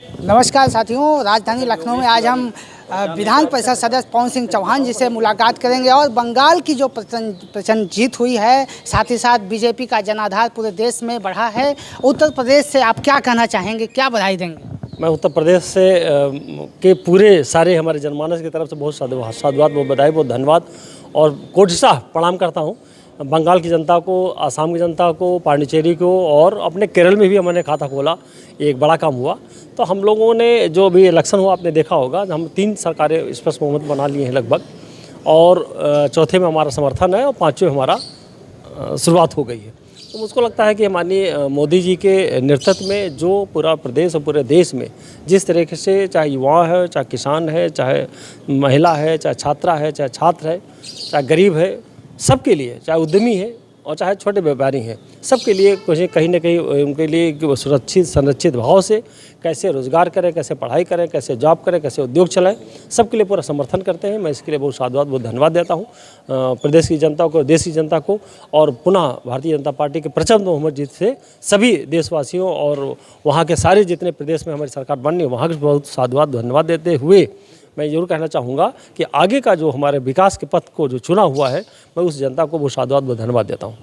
नमस्कार साथियों, राजधानी लखनऊ में आज हम विधान परिषद सदस्य पवन सिंह चौहान जी से मुलाकात करेंगे और बंगाल की जो प्रचंड जीत हुई है, साथ ही साथ बीजेपी का जनाधार पूरे देश में बढ़ा है। उत्तर प्रदेश से आप क्या कहना चाहेंगे, क्या बधाई देंगे? मैं उत्तर प्रदेश से के पूरे सारे हमारे जनमानस की तरफ से बहुत साधुवाद, बहुत बधाई, बहुत धन्यवाद और कोटिशाह प्रणाम करता हूँ बंगाल की जनता को, आसाम की जनता को, पांडिचेरी को और अपने केरल में भी हमने खाता खोला। एक बड़ा काम हुआ। तो हम लोगों ने जो भी इलेक्शन हुआ आपने देखा होगा, हम 3 सरकारें स्पष्ट बहुमत बना लिए हैं लगभग, और चौथे में हमारा समर्थन है और 5वें हमारा शुरुआत हो गई है। तो मुझको लगता है कि माननीय मोदी जी के नेतृत्व में जो पूरा प्रदेश और पूरे देश में जिस तरीके से, चाहे युवा है, चाहे किसान है, चाहे महिला है, चाहे छात्रा है, चाहे छात्र है, चाहे गरीब है, सबके लिए, चाहे उद्यमी है और चाहे छोटे व्यापारी हैं, सबके लिए कहीं ना कहीं उनके लिए सुरक्षित संरक्षित भाव से कैसे रोज़गार करें, कैसे पढ़ाई करें, कैसे जॉब करें, कैसे उद्योग चलाएं, सबके लिए पूरा समर्थन करते हैं। मैं इसके लिए बहुत साधुवाद, बहुत धन्यवाद देता हूं प्रदेश की जनता को, देश की जनता को, और पुनः भारतीय जनता पार्टी के प्रचंड बहुमत जीत से सभी देशवासियों और वहाँ के सारे जितने प्रदेश में हमारी सरकार बननी है वहाँ के बहुत साधुवाद, धन्यवाद देते हुए मैं जरूर कहना चाहूँगा कि आगे का जो हमारे विकास के पथ को जो चुना हुआ है, मैं उस जनता को बहुत साधुवाद, बहुत धन्यवाद देता हूँ।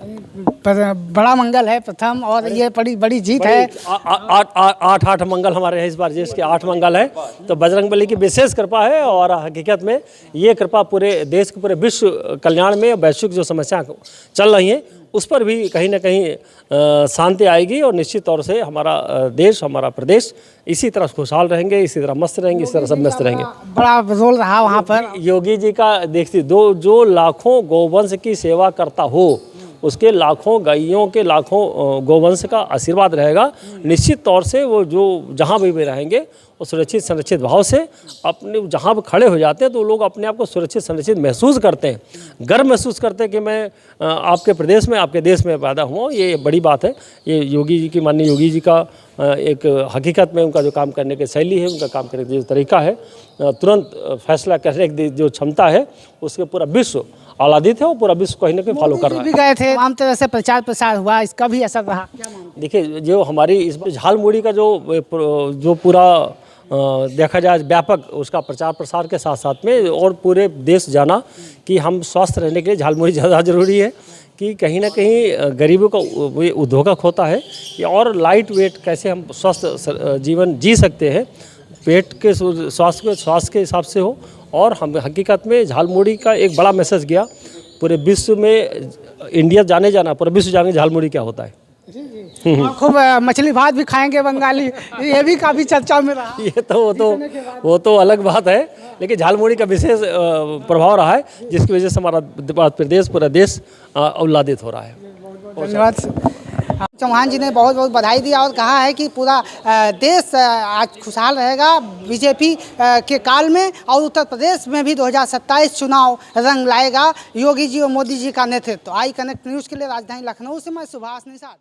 बड़ा मंगल है प्रथम, और ये बड़ी जीत है। 8 मंगल हमारे हैं इस बार, जिसके 8 मंगल है, तो बजरंगबली की विशेष कृपा है। और हकीकत में ये कृपा पूरे देश के, पूरे विश्व कल्याण में वैश्विक जो समस्या चल रही हैं उस पर भी कहीं ना कहीं शांति आएगी, और निश्चित तौर से हमारा देश, हमारा प्रदेश इसी तरह खुशहाल रहेंगे, इसी तरह मस्त रहेंगे, इसी तरह सब मस्त रहेंगे। बड़ा रोल रहा वहाँ पर योगी जी का। देखती जो लाखों गौवंश की सेवा करता हो, उसके लाखों गायों के, लाखों गोवंश का आशीर्वाद रहेगा। निश्चित तौर से वो जो जहाँ भी रहेंगे वो सुरक्षित संरक्षित भाव से अपने जहाँ पर खड़े हो जाते हैं, तो लोग अपने आप को सुरक्षित संरक्षित महसूस करते हैं, गर्व महसूस करते हैं कि मैं आपके प्रदेश में, आपके देश में पैदा हुआ। ये बड़ी बात है। ये योगी जी की, माननीय योगी जी का एक हकीकत में उनका जो काम करने की शैली है, उनका काम करने का जो तरीका है, तुरंत फैसला करने की जो क्षमता है, उसके पूरा विश्व आह्लादित है। वो पूरा विश्व कहीं ना कहीं फॉलो कर रहा है। भी गए थे, आम तरह से प्रचार प्रसार हुआ, इसका भी असर रहा? देखिए, जो हमारी इस झालमुड़ी का जो पूरा देखा जाए व्यापक, उसका प्रचार प्रसार के साथ साथ में और पूरे देश जाना कि हम स्वस्थ रहने के लिए झालमुड़ी ज़्यादा ज़रूरी है, कि कहीं ना कहीं गरीबों का उद्योगक होता है, और लाइट वेट कैसे हम स्वस्थ जीवन जी सकते हैं, पेट के स्वास्थ्य के हिसाब से हो। और हम हकीकत में झालमुड़ी का एक बड़ा मैसेज गया पूरे विश्व में, इंडिया जाना, पूरे विश्व जाने झालमुड़ी क्या होता है। खूब मछली भात भी खाएंगे बंगाली, ये भी काफ़ी चर्चा में रहा। ये तो वो तो अलग बात है, लेकिन झालमुड़ी का विशेष प्रभाव रहा है, जिसकी वजह से हमारा प्रदेश, पूरा देश आह्लादित हो रहा है। धन्यवाद। चौहान जी ने बहुत बहुत बधाई दिया और कहा है कि पूरा देश आज खुशहाल रहेगा बीजेपी के काल में, और उत्तर प्रदेश में भी 2027 चुनाव रंग लाएगा योगी जी और मोदी जी का नेतृत्व। आई कनेक्ट न्यूज़ के लिए राजधानी लखनऊ से मैं सुभाष निषाद।